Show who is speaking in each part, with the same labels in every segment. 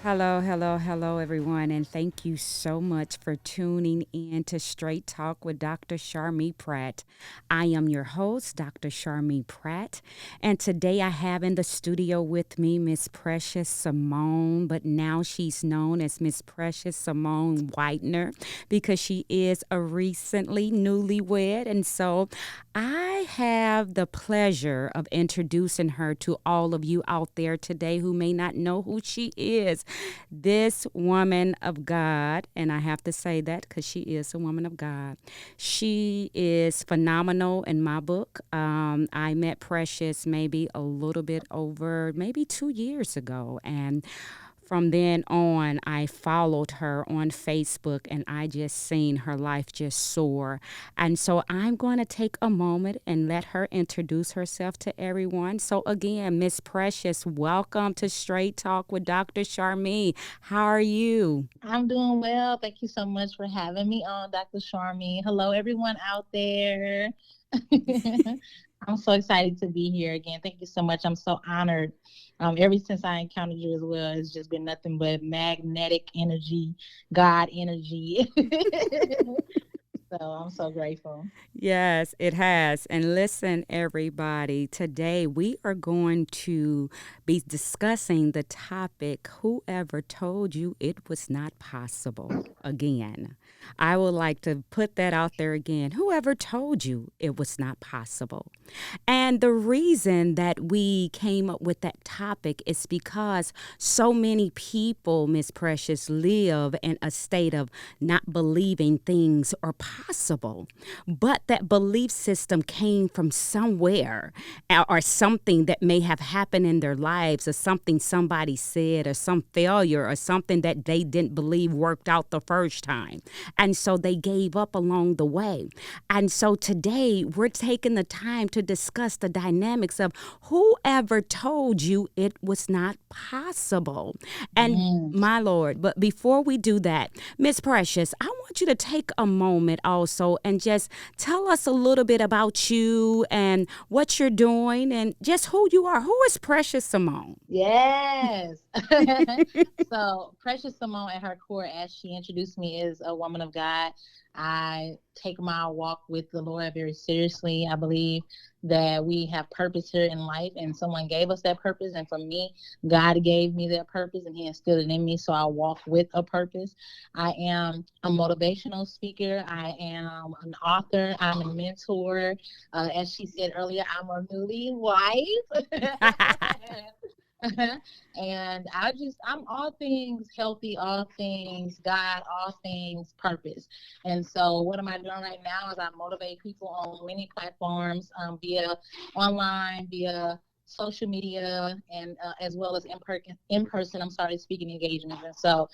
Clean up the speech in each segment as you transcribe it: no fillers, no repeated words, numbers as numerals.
Speaker 1: Hello, hello, hello, everyone, and thank you so much for tuning in to Straight Talk with Dr. Sharmee Pratt. I am your host, Dr. Sharmee Pratt, and today I have in the studio with me Miss Precious Simone, but now she's known as Miss Precious Simone Whitener because she is a recently newlywed, and so I have the pleasure of introducing her to all of you out there today who may not know who she is. This woman of God, and I have to say that because she is a woman of God, she is phenomenal in my book. I met Precious maybe a little bit over maybe 2 years ago, and from then on, I followed her on Facebook and I just seen her life just soar. And so I'm going to take a moment and let her introduce herself to everyone. So, again, Miss Precious, welcome to Straight Talk with Dr. Sharmee. How are you?
Speaker 2: I'm doing well. Thank you so much for having me on, Dr. Sharmee. Hello, everyone out there. I'm so excited to be here again. Thank you so much. I'm so honored. Ever since I encountered you as well, it's just been nothing but magnetic energy, God energy. So I'm so grateful.
Speaker 1: Yes, it has. And listen, everybody, today we are going to be discussing the topic Whoever Told You It Was Not Possible? Again, I would like to put that out there again. Whoever told you it was not possible? And the reason that we came up with that topic is because so many people, Miss Precious, live in a state of not believing things are possible. But that belief system came from somewhere or something that may have happened in their lives or something somebody said or some failure or something that they didn't believe worked out the first time. And so they gave up along the way. And so today we're taking the time to discuss the dynamics of whoever told you it was not possible. And
Speaker 2: Yes.
Speaker 1: my Lord, but before we do that, Miss Precious, I want you to take a moment also and just tell us a little bit about you and what you're doing and just who you are. Who is Precious Simone?
Speaker 2: Yes. So, Precious Simone at her core, as she introduced me, is a woman of God. I take my walk with the Lord very seriously. I believe that we have purpose here in life, and someone gave us that purpose. And for me, God gave me that purpose, and He instilled it in me. So I walk with a purpose. I am a motivational speaker. I am an author. I'm a mentor. As she said earlier, I'm a newly wife. And I'm all things healthy, all things God, all things purpose. And so what am I doing right now is I motivate people on many platforms, via online, via social media, and as well as in person, speaking engagements. And so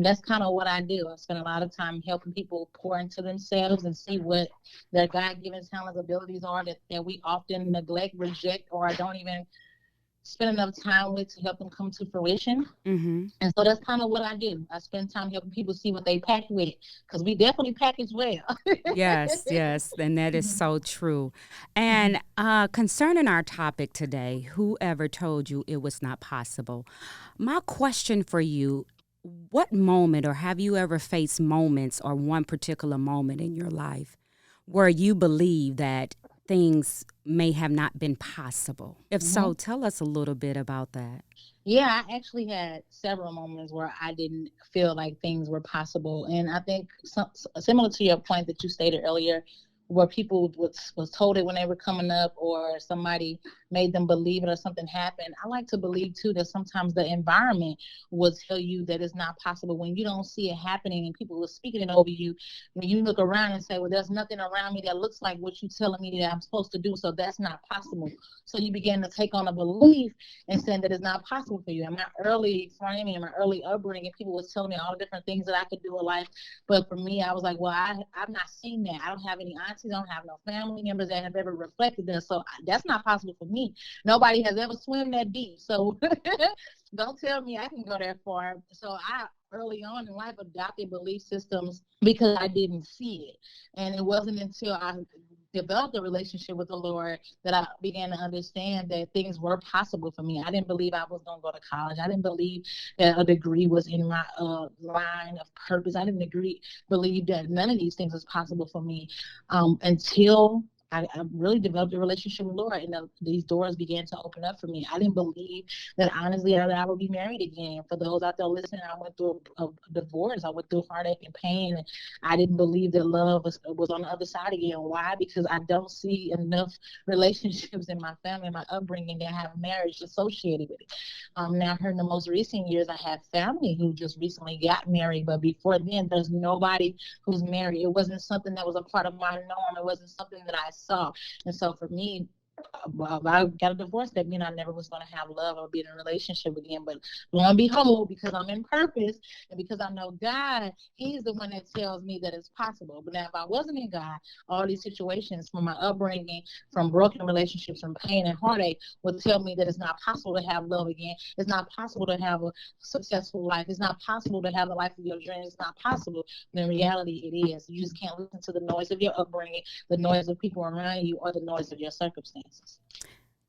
Speaker 2: that's kind of what I do. I spend a lot of time helping people pour into themselves and see what their God-given talents, abilities are that we often neglect, reject, or don't even spend enough time with to help them come to fruition.
Speaker 1: Mm-hmm.
Speaker 2: And so that's kind of what I do. I spend time helping people see what they pack with, because we definitely package well.
Speaker 1: Yes, yes, and that is so true. And concerning our topic today, whoever told you it was not possible? My question for you, what moment or have you ever faced moments or one particular moment in your life where you believe that things may have not been possible? If
Speaker 2: Hmm.
Speaker 1: so, tell us a little bit about that.
Speaker 2: Yeah, I actually had several moments where I didn't feel like things were possible. And I think similar to your point that you stated earlier, where people was told it when they were coming up, or somebody made them believe it, or something happened. I like to believe too that sometimes the environment will tell you that it's not possible when you don't see it happening and people are speaking it over you. When you look around and say, well, there's nothing around me that looks like what you're telling me that I'm supposed to do, so that's not possible. So you begin to take on a belief and saying that it's not possible for you. In my early framing, in my early upbringing, people was telling me all the different things that I could do in life. But for me, I was like, well, I've not seen that. I don't have any aunties. I don't have no family members that have ever reflected that. So that's not possible for me. Nobody has ever swum that deep. So don't tell me I can go that far. So I early on in life adopted belief systems because I didn't see it. And it wasn't until I developed a relationship with the Lord that I began to understand that things were possible for me. I didn't believe I was going to go to college. I didn't believe that a degree was in my line of purpose. I didn't believe that none of these things was possible for me until I really developed a relationship with the Lord, and these doors began to open up for me. I didn't believe that, honestly, that I would be married again. For those out there listening, I went through a divorce. I went through heartache and pain, and I didn't believe that love was on the other side again. Why? Because I don't see enough relationships in my family, my upbringing, that have marriage associated with it. Now, here in the most recent years, I have family who just recently got married, but before then, there's nobody who's married. It wasn't something that was a part of my norm. It wasn't something that I saw. And so for me, well, I got a divorce. That mean I never was going to have love or be in a relationship again. But lo and behold, because I'm in purpose and because I know God, He's the one that tells me that it's possible. But now, if I wasn't in God, all these situations from my upbringing, from broken relationships, from pain and heartache, would tell me that it's not possible to have love again. It's not possible to have a successful life. It's not possible to have the life of your dreams. It's not possible. But in reality, it is. You just can't listen to the noise of your upbringing, the noise of people around you, or the noise of your circumstances.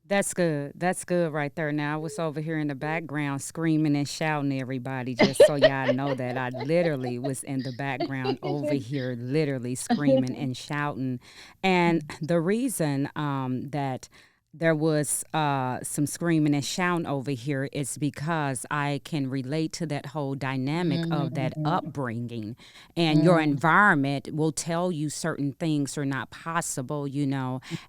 Speaker 1: That's good. That's good right there. Now, I was over here in the background screaming and shouting, everybody, just so y'all know that I literally was in the background over here, literally screaming and shouting. And the reason that there was some screaming and shouting over here is because I can relate to that whole dynamic of that
Speaker 2: Mm-hmm.
Speaker 1: upbringing. And your environment will tell you certain things are not possible,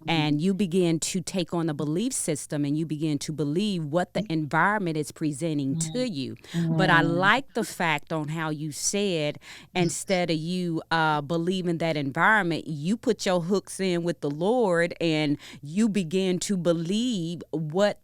Speaker 1: and you begin to take on a belief system and you begin to believe what the environment is presenting to you. But I
Speaker 2: Mm-hmm.
Speaker 1: like the fact on how you said, instead of you believing that environment, you put your hooks in with the Lord and you begin to believe what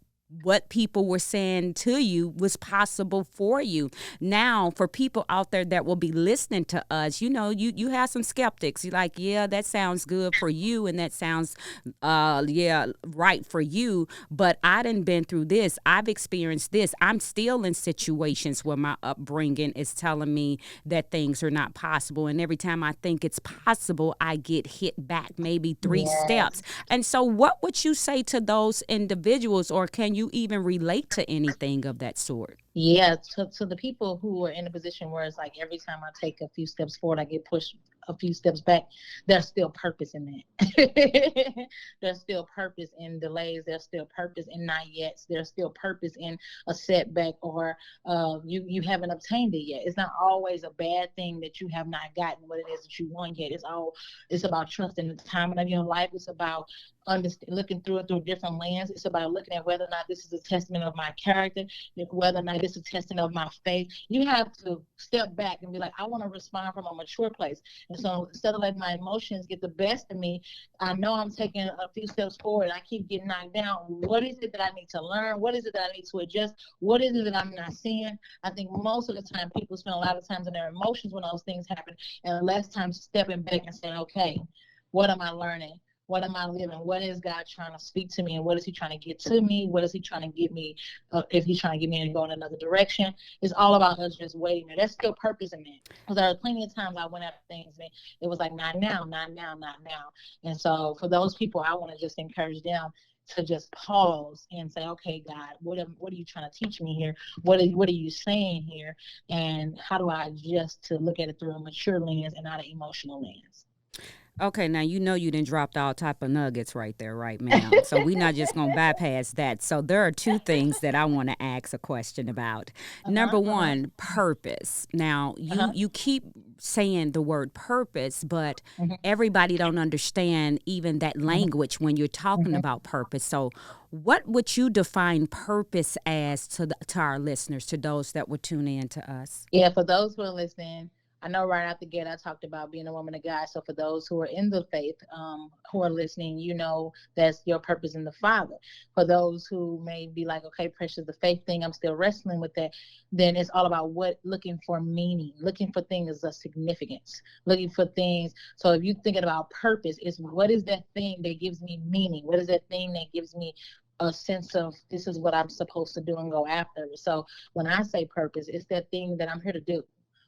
Speaker 1: people were saying to you was possible for you. Now, for people out there that will be listening to us, you have some skeptics. You're like, yeah, that sounds good for you, and that sounds, yeah, right for you. But I done been through this. I've experienced this. I'm still in situations where my upbringing is telling me that things are not possible, and every time I think it's possible, I get hit back maybe three
Speaker 2: Yes.
Speaker 1: steps. And so, what would you say to those individuals, or can you even relate to anything of that sort?
Speaker 2: Yeah, to the people who are in a position where it's like every time I take a few steps forward, I get pushed a few steps back. There's still purpose in that. There's still purpose in delays. There's still purpose in not yet. There's still purpose in a setback, or you haven't obtained it yet. It's not always a bad thing that you have not gotten what it is that you want yet. It's about trusting the timing of your life. It's about looking through it through different lens. It's about looking at whether or not this is a testament of my character, whether or not this is a testament of my faith. You have to step back and be like, I want to respond from a mature place. And so instead of letting my emotions get the best of me, I know I'm taking a few steps forward and I keep getting knocked down. What is it that I need to learn? What is it that I need to adjust? What is it that I'm not seeing? I think most of the time people spend a lot of times in their emotions when those things happen, and less time stepping back and saying, okay, what am I learning? What am I living? What is God trying to speak to me? And what is He trying to get to me? What is He trying to get me? If He's trying to get me to go in another direction, it's all about us just waiting. There's still purpose in that. Because there are plenty of times I went after things and it was like, not now, not now, not now. And so for those people, I want to just encourage them to just pause and say, okay, God, what are you trying to teach me here? What are you saying here? And how do I adjust to look at it through a mature lens and not an emotional lens?
Speaker 1: Okay, now you know you didn't dropped all type of nuggets right there, right, ma'am? So we not just gonna bypass that. So there are two things that I want to ask a question about.
Speaker 2: Uh-huh,
Speaker 1: Number
Speaker 2: uh-huh,
Speaker 1: one, purpose. Now you
Speaker 2: uh-huh.
Speaker 1: you keep saying the word purpose, but
Speaker 2: Mhm,
Speaker 1: everybody don't understand even that
Speaker 2: mhm,
Speaker 1: language when you're talking
Speaker 2: mhm.
Speaker 1: about purpose. So what would you define purpose as to our listeners, to those that would tune in to us?
Speaker 2: Yeah, for those who are listening, I know right out the gate I talked about being a woman of God. So for those who are in the faith, who are listening, you know that's your purpose in the Father. For those who may be like, okay, precious, the faith thing, I'm still wrestling with that. Then it's all about what looking for meaning, looking for things of significance, looking for things. So if you're thinking about purpose, it's what is that thing that gives me meaning? What is that thing that gives me a sense of this is what I'm supposed to do and go after? So when I say purpose, it's that thing that I'm here to do.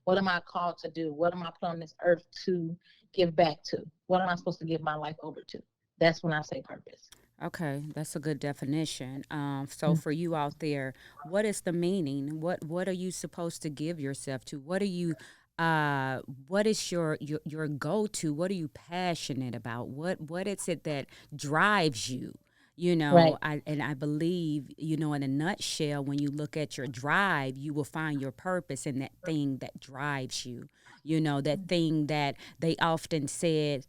Speaker 2: What am I called to do? What am I put on this earth to give back to? What am I supposed to give my life over to? That's when I say purpose.
Speaker 1: Okay, that's a good definition. So
Speaker 2: Mm.
Speaker 1: for you out there, what is the meaning? What are you supposed to give yourself to? What are you what is your go to? What are you passionate about? What is it that drives you?
Speaker 2: Right.
Speaker 1: I believe, in a nutshell, when you look at your drive, you will find your purpose in that thing that drives you. That thing that they often said,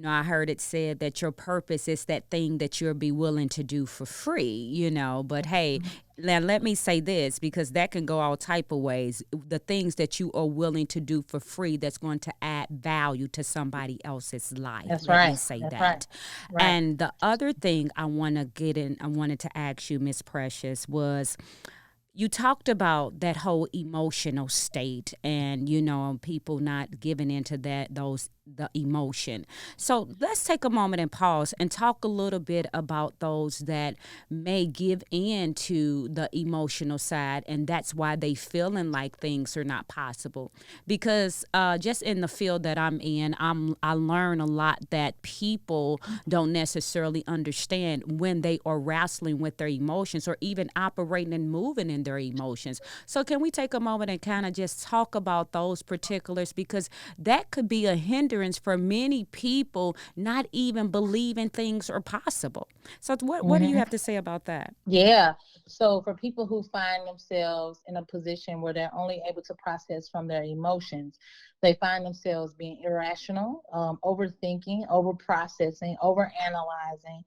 Speaker 1: I heard it said that your purpose is that thing that you'll be willing to do for free. But hey, now let me say this, because that can go all type of ways. The things that you are willing to do for free that's going to add value to somebody else's life.
Speaker 2: That's
Speaker 1: Let me
Speaker 2: right.
Speaker 1: say
Speaker 2: That's right.
Speaker 1: that.
Speaker 2: Right.
Speaker 1: And the other thing I wanted to ask you, Miss Precious, was you talked about that whole emotional state and people not giving into the emotion. So let's take a moment and pause and talk a little bit about those that may give in to the emotional side, and that's why they feeling like things are not possible. Because just in the field that I'm in, I learn a lot that people don't necessarily understand when they are wrestling with their emotions or even operating and moving in their emotions. So can we take a moment and kind of just talk about those particulars, because that could be a hindrance for many people not even believing things are possible. So what do you
Speaker 2: Hmm.
Speaker 1: have to say about that?
Speaker 2: Yeah. So for people who find themselves in a position where they're only able to process from their emotions, they find themselves being irrational, overthinking, over processing, over analyzing,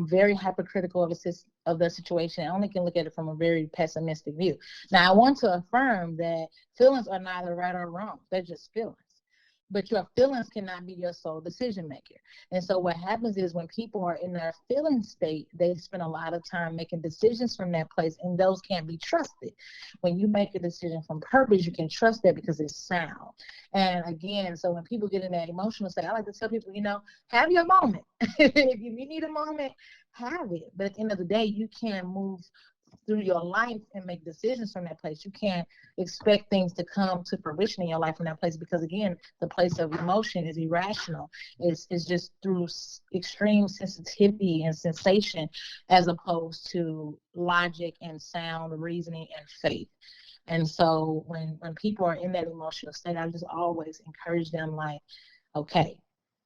Speaker 2: very hypercritical of the situation. I only can look at it from a very pessimistic view. Now, I want to affirm that feelings are neither right or wrong. They're just feelings. But your feelings cannot be your sole decision maker. And so what happens is when people are in their feeling state, they spend a lot of time making decisions from that place, and those can't be trusted. When you make a decision from purpose, you can trust that because it's sound. And again, so when people get in that emotional state, I like to tell people, have your moment. If you need a moment, have it. But at the end of the day, you can't move through your life and make decisions from that place. You can't expect things to come to fruition in your life from that place because, again, the place of emotion is irrational. It's just through extreme sensitivity and sensation as opposed to logic and sound reasoning and faith. And so when people are in that emotional state, I just always encourage them like, okay,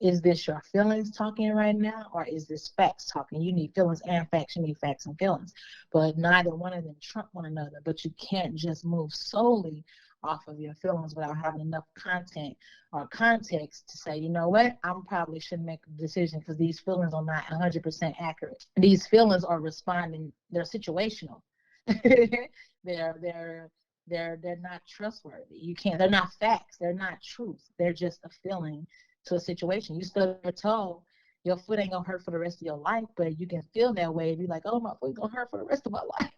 Speaker 2: is this your feelings talking right now, or is this facts talking? You need feelings and facts. You need facts and feelings, but neither one of them trump one another. But you can't just move solely off of your feelings without having enough content or context to say, you know what, I probably shouldn't make a decision because these feelings are not 100% accurate. These feelings are responding; they're situational. they're they're not trustworthy. You can't. They're not facts. They're not truth. They're just a feeling to a situation. You still are told your foot ain't gonna hurt for the rest of your life, but you can feel that way and be like, oh, my foot's gonna hurt for the rest of my life.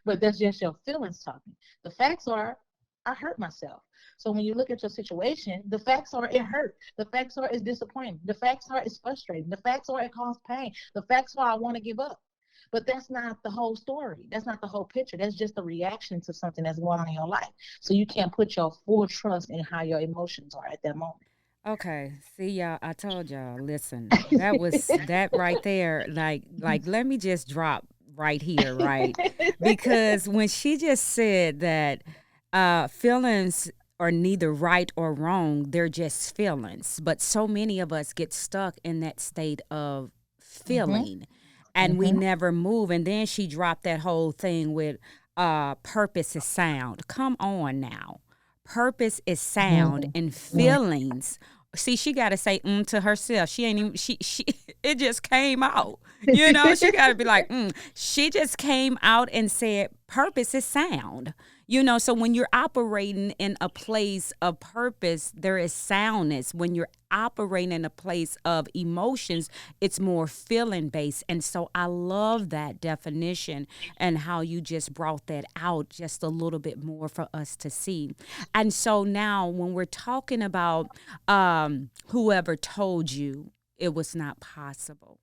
Speaker 2: But that's just your feelings talking. The facts are, I hurt myself. So when you look at your situation, the facts are it hurt. The facts are it's disappointing. The facts are it's frustrating. The facts are it caused pain. The facts are I want to give up. But that's not the whole story. That's not the whole picture. That's just a reaction to something that's going on in your life. So you can't put your full trust in how your emotions are at that moment.
Speaker 1: Okay, see y'all. I told y'all. Listen, that was that right there. Let me just drop right here, right? Because when she just said that feelings are neither right or wrong. They're just feelings. But so many of us get stuck in that state of
Speaker 2: Mhm.
Speaker 1: feeling and we
Speaker 2: Mhm.
Speaker 1: never move. And then she dropped that whole thing with purpose is sound. Come on now. Purpose is sound
Speaker 2: Mhm.
Speaker 1: and
Speaker 2: Mhm.
Speaker 1: feelings. See, she got to say to herself. She ain't even, she, it just came out. You know, she got to be like, She just came out and said, purpose is sound. You know, so when you're operating in a place of purpose, there is soundness. When you're operating in a place of emotions, it's more feeling based. And so I love that definition and how you just brought that out just a little bit more for us to see. And so now when we're talking about whoever told you it was not possible,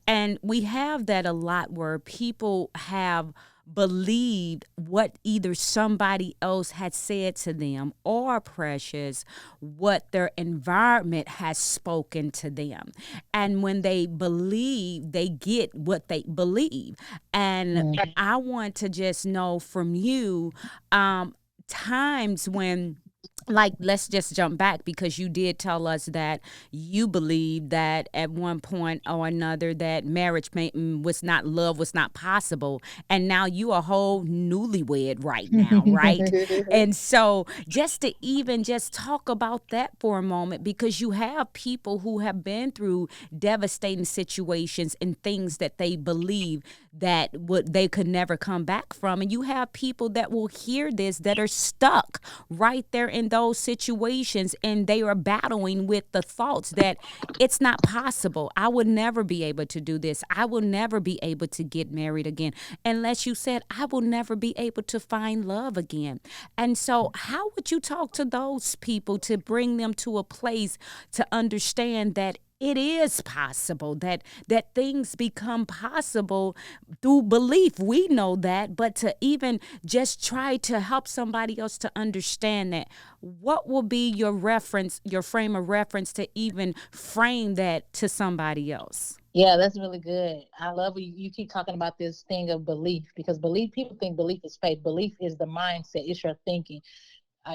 Speaker 1: and we have that a lot where people have believed what either somebody else had said to them or precious what their environment has spoken to them. And when they believe, they get what they believe. And
Speaker 2: Mhm.
Speaker 1: I want to just know from you times when, like, let's just jump back because you did tell us that you believe that at one point or another that was not, love was not possible, and now you a whole newlywed right now, right? And so just to even just talk about that for a moment, because you have people who have been through devastating situations and things that they believe that would they could never come back from, and you have people that will hear this that are stuck right there in those situations, and they are battling with the thoughts that it's not possible. I would never be able to do this. I will never be able to get married again. Unless you said, I will never be able to find love again. And so, how would you talk to those people to bring them to a place to understand that it is possible, that things become possible through belief? We know that, but to even just try to help somebody else to understand that, what will be your reference, your frame of reference to even frame that to somebody else?
Speaker 2: Yeah, that's really good. I love you keep talking about this thing of belief, because belief, people think belief is faith. Belief is the mindset, it's your thinking.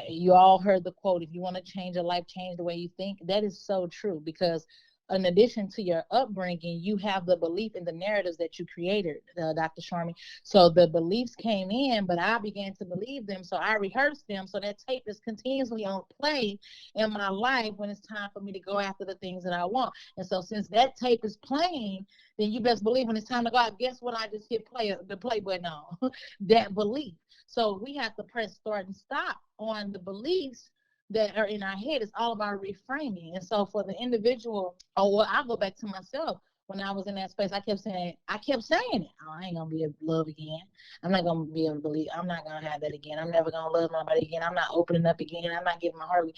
Speaker 2: You all heard the quote, if you want to change your life, change the way you think. That is so true, because in addition to your upbringing, you have the belief in the narratives that you created, Dr. Sharmee. So the beliefs came in, but I began to believe them. So I rehearsed them. So that tape is continuously on play in my life when it's time for me to go after the things that I want. And so since that tape is playing, then you best believe when it's time to go out, guess what I just hit the play button on? That belief. So we have to press start and stop on the beliefs that are in our head. It's all about reframing. And so for the individual, oh, well, I'll go back to myself. When I was in that space, I kept saying it. Oh, I ain't gonna be able to love again. I'm not gonna be able to believe. I'm not gonna have that again. I'm never gonna love nobody again. I'm not opening up again. I'm not giving my heart.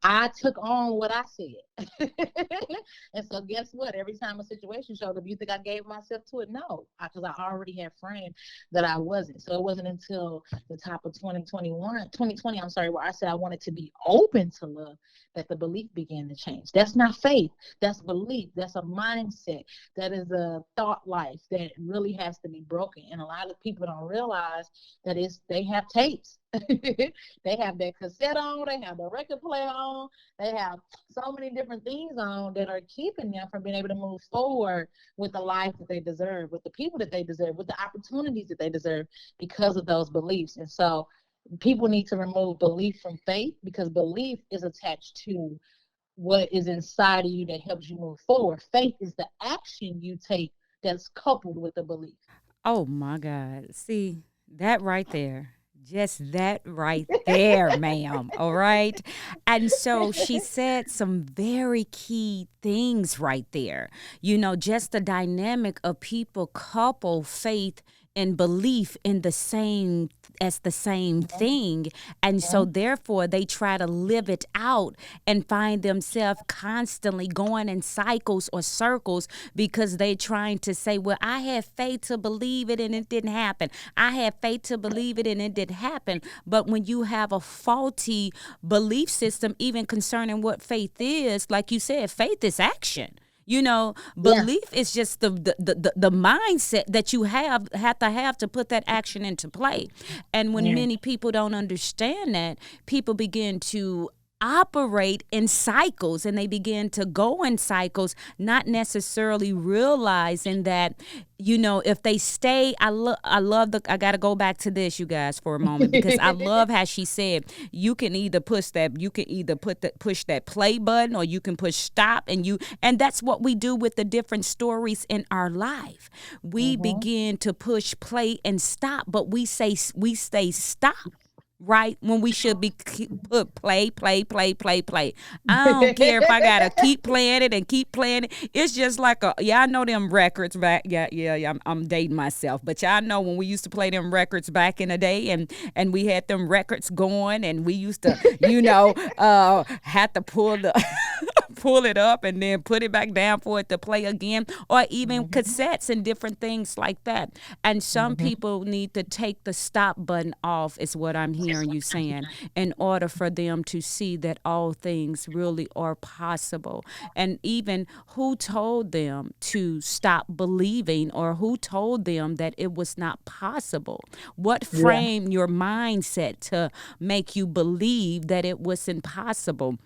Speaker 2: I took on what I said. And so guess what? Every time a situation showed up, you think I gave myself to it? No, because I already had framed that I wasn't. So it wasn't until the top of 2020, I'm sorry, where I said I wanted to be open to love, that the belief began to change. That's not faith. That's belief. That's a mindset. That is a thought life that really has to be broken. And a lot of people don't realize that they have tapes. They have their cassette on, they have the record player on, they have so many different things on that are keeping them from being able to move forward with the life that they deserve, with the people that they deserve, with the opportunities that they deserve, because of those beliefs. And so people need to remove belief from faith, because belief is attached to what is inside of you that helps you move forward. Faith is the action you take that's coupled with the belief.
Speaker 1: Oh my God. See, that right there. Just that right there, ma'am. All right. And so she said some very key things right there. You know, just the dynamic of people couple faith and belief in the same as the same thing, and so therefore they try to live it out and find themselves constantly going in cycles or circles because they trying to say, well, I had faith to believe it and it didn't happen. I had faith to believe it and it didn't happen. But when you have a faulty belief system, even concerning what faith is, like you said, faith is action.
Speaker 2: Yeah.
Speaker 1: Belief is just the mindset that you have to put that action into play. And when
Speaker 2: Yeah.
Speaker 1: many people don't understand that, people begin to operate in cycles, and they begin to go in cycles, not necessarily realizing that, if they stay. I got to go back to this, you guys, for a moment, because I love how she said you can either push that play button, or you can push stop, and that's what we do with the different stories in our life. We
Speaker 2: Mm-hmm.
Speaker 1: begin to push play and stop, but we say stop, right, when we should be put play, play, play, play, play. I don't care if I gotta keep playing it and keep playing it. It's just like I know them records back. Yeah. I'm dating myself, but y'all know when we used to play them records back in the day, and we had them records going, and we used to, had to pull the pull it up and then put it back down for it to play again, or even
Speaker 2: Mm-hmm.
Speaker 1: cassettes and different things like that. And some
Speaker 2: Mm-hmm.
Speaker 1: people need to take the stop button off, is what I'm hearing you saying, in order for them to see that all things really are possible. And even who told them to stop believing, or who told them that it was not possible? What
Speaker 2: Yeah.
Speaker 1: framed your mindset to make you believe that it was impossible?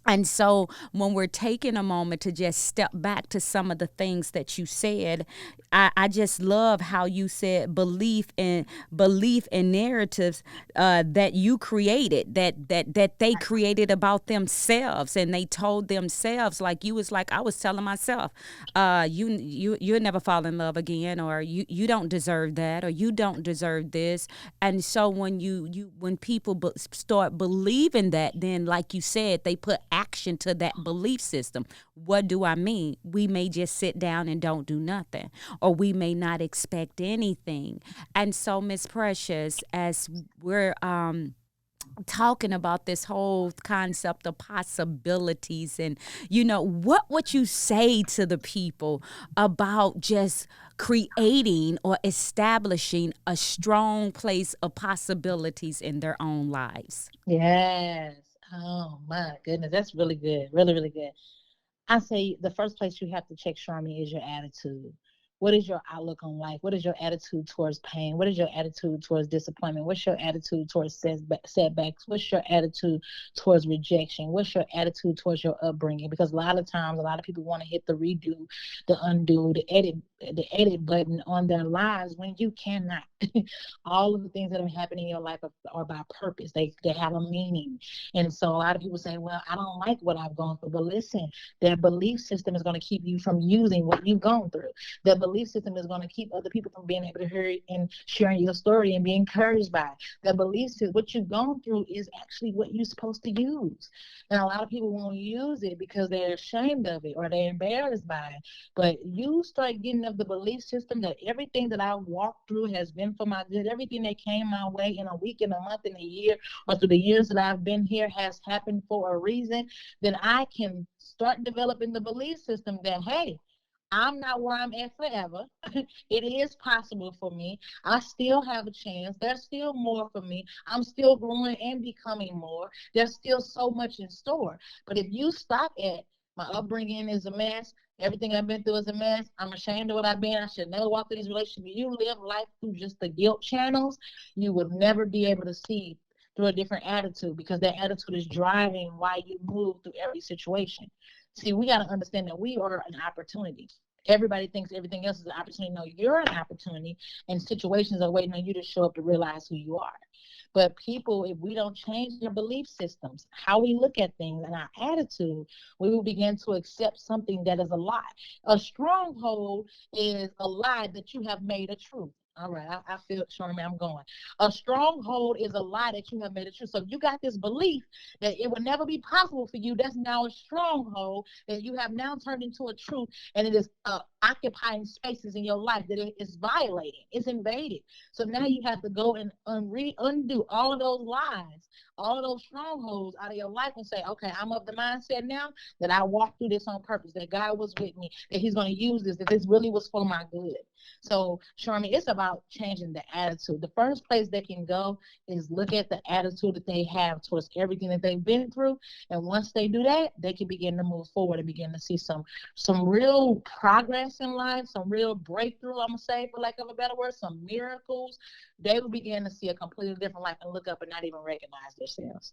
Speaker 1: And so, when we're taking a moment to just step back to some of the things that you said, I just love how you said belief and narratives that you created, that they created about themselves, and they told themselves, like you was like I was telling myself, you'll never fall in love again, or you don't deserve that, or you don't deserve this. And so when people start believing that, then, like you said, they put action to that belief system. What do I mean? We may just sit down and don't do nothing, or we may not expect anything. And so, Miss Precious, as we're talking about this whole concept of possibilities, and what would you say to the people about just creating or establishing a strong place of possibilities in their own lives?
Speaker 2: Yes. Oh my goodness, that's really good. Really, really good. I say the first place you have to check, Sharmee, is your attitude. What is your outlook on life? What is your attitude towards pain? What is your attitude towards disappointment? What's your attitude towards setbacks? What's your attitude towards rejection? What's your attitude towards your upbringing? Because a lot of times, a lot of people want to hit the redo, the undo, the edit button on their lives when you cannot. All of the things that have happened in your life are by purpose. They have a meaning. And so a lot of people say, well, I don't like what I've gone through. But listen, their belief system is going to keep you from using what you've gone through. Their belief system is going to keep other people from being able to hear and sharing your story and be encouraged by it. Their belief system, what you've gone through is actually what you're supposed to use. And a lot of people won't use it because they're ashamed of it or they're embarrassed by it. But you start getting of the belief system that everything that I walked through has been for my good. Everything that came my way in a week, in a month, in a year, or through the years that I've been here has happened for a reason. Then I can start developing the belief system that, hey, I'm not where I'm at forever. It is possible for me. I still have a chance. There's still more for me. I'm still growing and becoming more. There's still so much in store. But if you stop at my upbringing is a mess, everything I've been through is a mess, I'm ashamed of what I've been, I should never walk through these relationships. You live life through just the guilt channels, you will never be able to see through a different attitude because that attitude is driving why you move through every situation. See, we got to understand that we are an opportunity. Everybody thinks everything else is an opportunity. No, you're an opportunity, and situations are waiting on you to show up to realize who you are. But people, if we don't change our belief systems, how we look at things, and our attitude, we will begin to accept something that is a lie. A stronghold is a lie that you have made a truth. All right, I feel, Sharmee, I'm going. A stronghold is a lie that you have made a truth. So if you got this belief that it will never be possible for you, that's now a stronghold that you have now turned into a truth, and it is occupying spaces in your life that it is violating, it's invaded. So now you have to go and undo all of those lies, all of those strongholds out of your life and say, okay, I'm of the mindset now that I walked through this on purpose, that God was with me, that He's going to use this, that this really was for my good. So, Sharmee, it's about about changing the attitude. The first place they can go is look at the attitude that they have towards everything that they've been through. And once they do that, they can begin to move forward and begin to see some real progress in life, some real breakthrough, I'm gonna say, for lack of a better word, some miracles. They will begin to see a completely different life and look up and not even recognize themselves.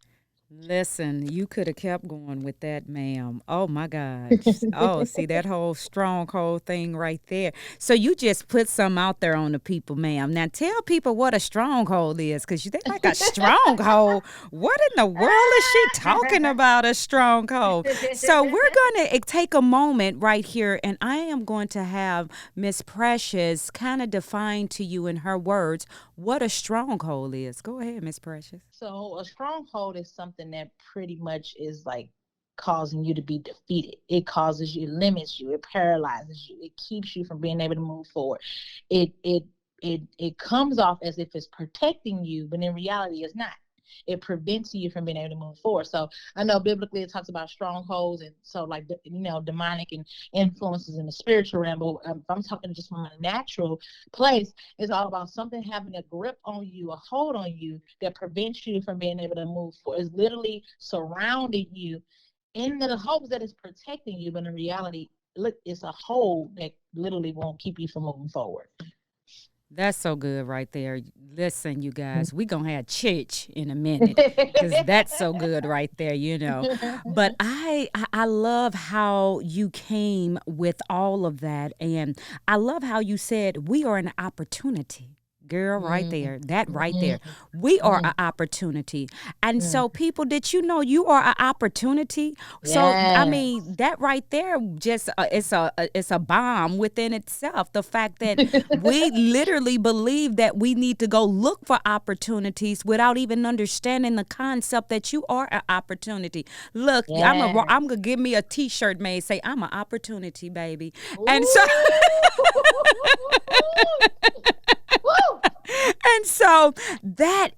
Speaker 1: Listen, you could have kept going with that, ma'am. Oh my God. Oh, see that whole stronghold thing right there. So you just put some out there on the people, ma'am. Now tell people what a stronghold is, because they like a stronghold. What in the world is she talking about, a stronghold? So we're going to take a moment right here, and I am going to have Miss Precious kind of define to you in her words what a stronghold is. Go ahead, Miss Precious.
Speaker 2: So a stronghold is something that pretty much is like causing you to be defeated. It causes you, it limits you, it paralyzes you, it keeps you from being able to move forward. It comes off as if it's protecting you, but in reality it's not. It prevents you from being able to move forward. So I know biblically it talks about strongholds, and so like demonic and influences in the spiritual realm. But if I'm talking just from a natural place, it's all about something having a grip on you, a hold on you that prevents you from being able to move forward. It's literally surrounding you in the hopes that it's protecting you, but in reality, look, it's a hold that literally won't keep you from moving forward.
Speaker 1: That's so good right there. Listen, you guys, we going to have church in a minute, because that's so good right there. But I love how you came with all of that. And I love how you said we are an opportunity. Girl, right there. That right there. We are an opportunity. And so, people, did you know you are an opportunity? So, I mean, that right there just it's a bomb within itself. The fact that we literally believe that we need to go look for opportunities without even understanding the concept that you are an opportunity. Look, I'm gonna give me a T-shirt made say I'm an opportunity, baby. And so. And so that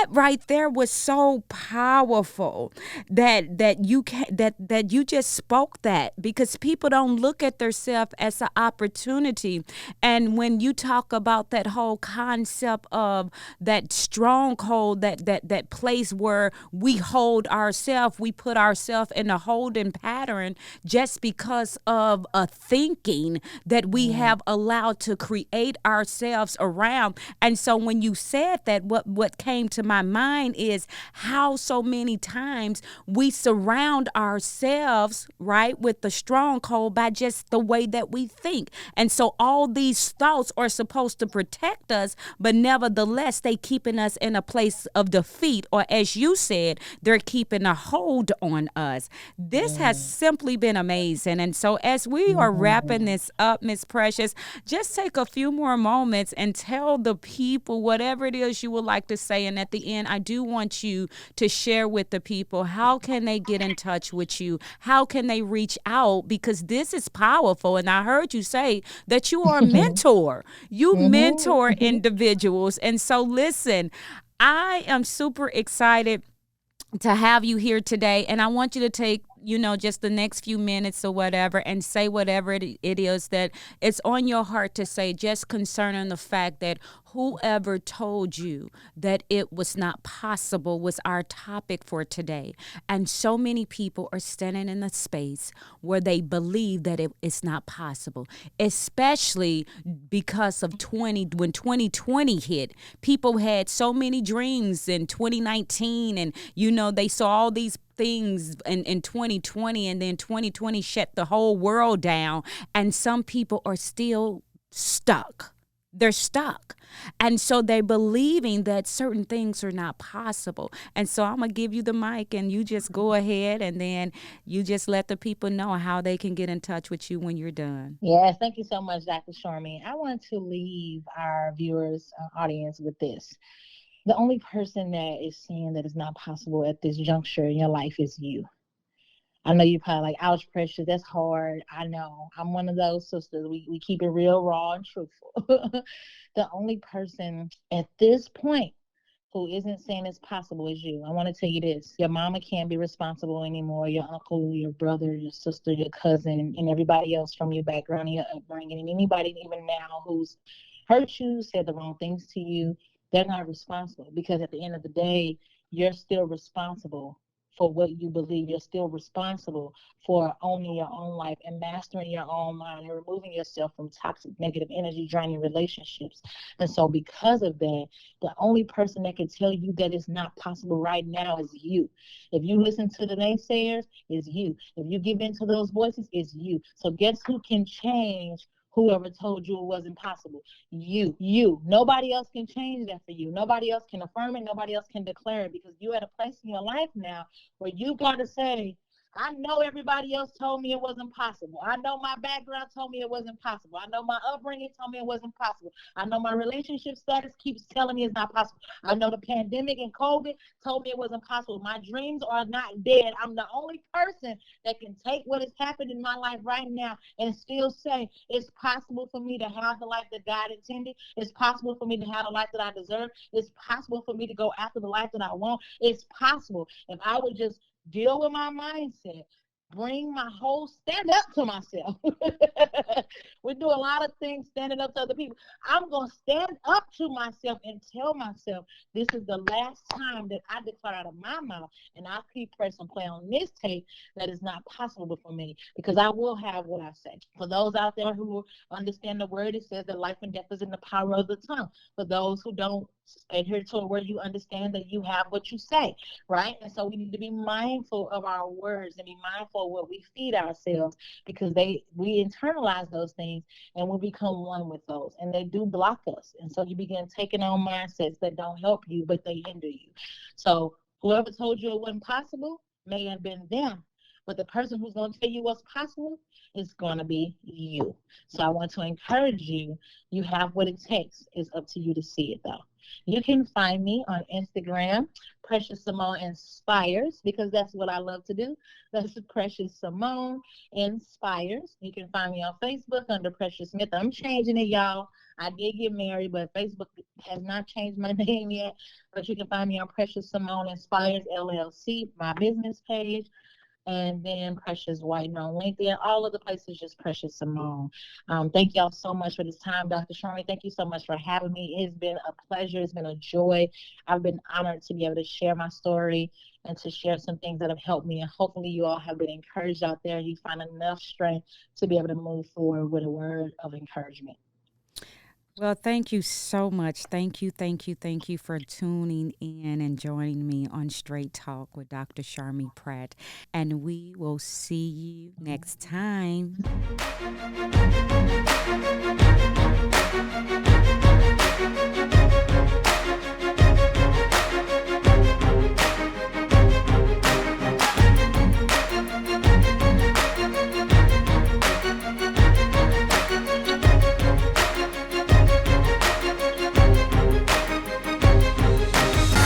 Speaker 1: right there was so powerful that you just spoke that, because people don't look at themselves as an opportunity. And when you talk about that whole concept of that stronghold, that place where we hold ourselves, we put ourselves in a holding pattern just because of a thinking that we have allowed to create ourselves around. And so when you said that, what came to my mind is how so many times we surround ourselves, right, with the stronghold by just the way that we think. And so all these thoughts are supposed to protect us, but nevertheless, they keeping us in a place of defeat, or as you said, they're keeping a hold on us. This has simply been amazing. And so as we are wrapping this up, Miss Precious, just take a few more moments and tell the people whatever it is you would like to say. And at the end, I do want you to share with the people, how can they get in touch with you? How can they reach out? Because this is powerful. And I heard you say that you are a mentor. You mentor individuals. And so listen, I am super excited to have you here today. And I want you to take, just the next few minutes or whatever and say whatever it is that it's on your heart to say, just concerning the fact that whoever told you that it was not possible was our topic for today. And so many people are standing in a space where they believe that it's not possible, especially because of when 2020 hit. People had so many dreams in 2019, and they saw all these things in 2020, and then 2020 shut the whole world down, and some people are still stuck. They're stuck. And so they're believing that certain things are not possible. And so I'm going to give you the mic, and you just go ahead, and then you just let the people know how they can get in touch with you when you're done.
Speaker 2: Yes, thank you so much, Dr. Sharmee. I want to leave our viewers, audience with this. The only person that is saying that it's not possible at this juncture in your life is you. I know you're probably like, ouch, Precious, that's hard. I know. I'm one of those sisters. We keep it real, raw, and truthful. The only person at this point who isn't saying it's possible is you. I want to tell you this. Your mama can't be responsible anymore. Your uncle, your brother, your sister, your cousin, and everybody else from your background, your upbringing, and anybody even now who's hurt you, said the wrong things to you, they're not responsible, because at the end of the day, you're still responsible for what you believe. You're still responsible for owning your own life and mastering your own mind and removing yourself from toxic, negative energy draining relationships. And so, because of that, the only person that can tell you that it's not possible right now is you. If you listen to the naysayers, it's you. If you give in to those voices, it's you. So, guess who can change whoever told you it wasn't possible? You. Nobody else can change that for you. Nobody else can affirm it. Nobody else can declare it, because you're at a place in your life now where you got to say, I know everybody else told me it wasn't possible. I know my background told me it wasn't possible. I know my upbringing told me it wasn't possible. I know my relationship status keeps telling me it's not possible. I know the pandemic and COVID told me it wasn't possible. My dreams are not dead. I'm the only person that can take what has happened in my life right now and still say it's possible for me to have the life that God intended. It's possible for me to have the life that I deserve. It's possible for me to go after the life that I want. It's possible if I would just deal with my mindset, bring my whole stand up to myself. We do a lot of things standing up to other people. I'm going to stand up to myself and tell myself this is the last time that I declare out of my mouth, and I keep pressing play on this tape, that is not possible for me, because I will have what I say. For those out there who understand the word, it says that life and death is in the power of the tongue. For those who don't adhere to a word, you understand that you have what you say, right? And so we need to be mindful of our words and be mindful of what we feed ourselves, because we internalize those things and we become one with those, and they do block us. And so you begin taking on mindsets that don't help you, but they hinder you. So whoever told you it wasn't possible may have been them, but the person who's going to tell you what's possible is going to be you. So I want to encourage you. You have what it takes. It's up to you to see it, though. You can find me on Instagram, Precious Simone Inspires, because that's what I love to do. That's Precious Simone Inspires. You can find me on Facebook under Precious Smith. I'm changing it, y'all. I did get married, but Facebook has not changed my name yet. But you can find me on Precious Simone Inspires LLC, my business page, and then Precious White on LinkedIn. All of the places, just Precious Simone. Thank y'all so much for this time, Dr. Sharmee. Thank you so much for having me. It's been a pleasure. It's been a joy. I've been honored to be able to share my story and to share some things that have helped me. And hopefully you all have been encouraged out there. You find enough strength to be able to move forward with a word of encouragement.
Speaker 1: Well, thank you so much. Thank you for tuning in and joining me on Straight Talk with Dr. Sharmee Pratt. And we will see you next time.